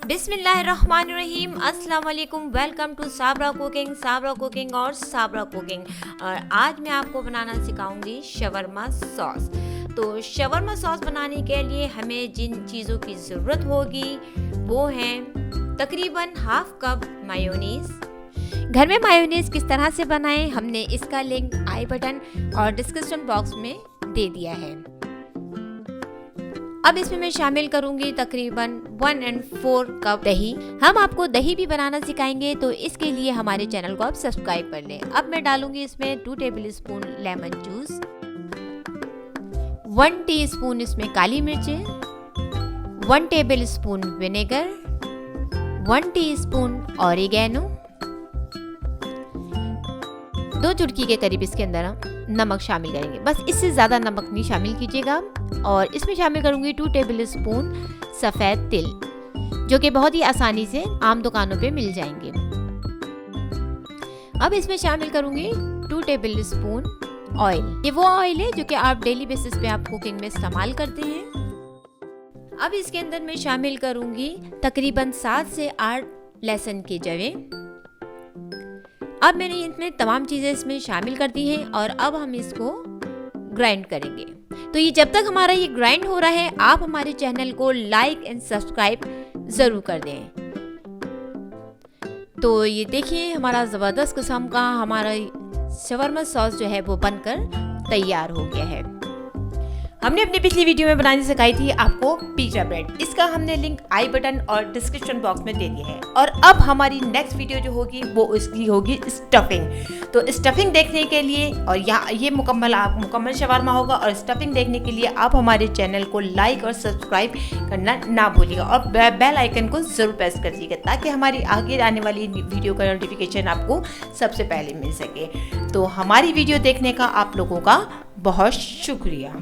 बिस्मिल्लाहिर्रहमानिर्रहीम, अस्सलाम वालेकुम। वेलकम टू साबरा कुकिंग और साबरा कुकिंग। और आज मैं आपको बनाना सिखाऊंगी शवरमा सॉस। तो शवरमा सॉस बनाने के लिए हमें जिन चीज़ों की ज़रूरत होगी वो हैं तकरीबन हाफ कप मायोनीज़। घर में मायोनीज़ किस तरह से बनाएं, हमने इसका लिंक आई बटन और डिस्क्रिप्शन बॉक्स में दे दिया है। अब इसमें मैं शामिल करूंगी तकरीबन 1/4 कप दही। हम आपको दही भी बनाना सिखाएंगे, तो इसके लिए हमारे चैनल को आप सब्सक्राइब कर लें। अब मैं डालूंगी इसमें 2 टेबलस्पून लेमन जूस, 1 टीस्पून इसमें काली मिर्चें, 1 टेबलस्पून विनेगर, 1 टीस्पून ऑरिगेनो, 2 चुटकी के करीब इसके अंदर हम नमक शामिल करेंगे। बस इससे ज़्यादा नमक नहीं शामिल कीजिएगा। और इसमें शामिल करूँगी 2 टेबलस्पून सफ़ेद तिल, जो कि बहुत ही आसानी से आम दुकानों पे मिल जाएंगे। अब इसमें शामिल करूँगी 2 टेबलस्पून ऑयल। ये वो ऑयल है जो कि आप डेली बेसिस पे आप कुकिंग में इस्तेमाल करते हैं। अब इसके अंदर मैं शामिल करूँगी तकरीबन 7 से 8 लहसुन की जवें। अब मैंने इसमें तमाम चीज़ें इसमें शामिल कर दी हैं और अब हम इसको ग्राइंड करेंगे। तो ये जब तक हमारा ये ग्राइंड हो रहा है, आप हमारे चैनल को लाइक एंड सब्सक्राइब ज़रूर कर दें। तो ये देखिए हमारा ज़बरदस्त किस्म का हमारा शवरमा सॉस जो है वो बनकर तैयार हो गया है। हमने अपनी पिछली वीडियो में बनानी सिखाई थी आपको पिज़्ज़ा ब्रेड। इसका हमने लिंक आई बटन और डिस्क्रिप्शन बॉक्स में दे दिया है। और अब हमारी नेक्स्ट वीडियो जो होगी वो इसकी होगी स्टफिंग। तो स्टफिंग देखने के लिए और यहाँ ये मुकम्मल शवरमा होगा, और स्टफिंग देखने के लिए आप हमारे चैनल को लाइक और सब्सक्राइब करना ना भूलिएगा और बेल आइकन को ज़रूर प्रेस कर दीजिएगा, ताकि हमारी आगे आने वाली वीडियो का नोटिफिकेशन आपको सबसे पहले मिल सके। तो हमारी वीडियो देखने का आप लोगों का बहुत शुक्रिया।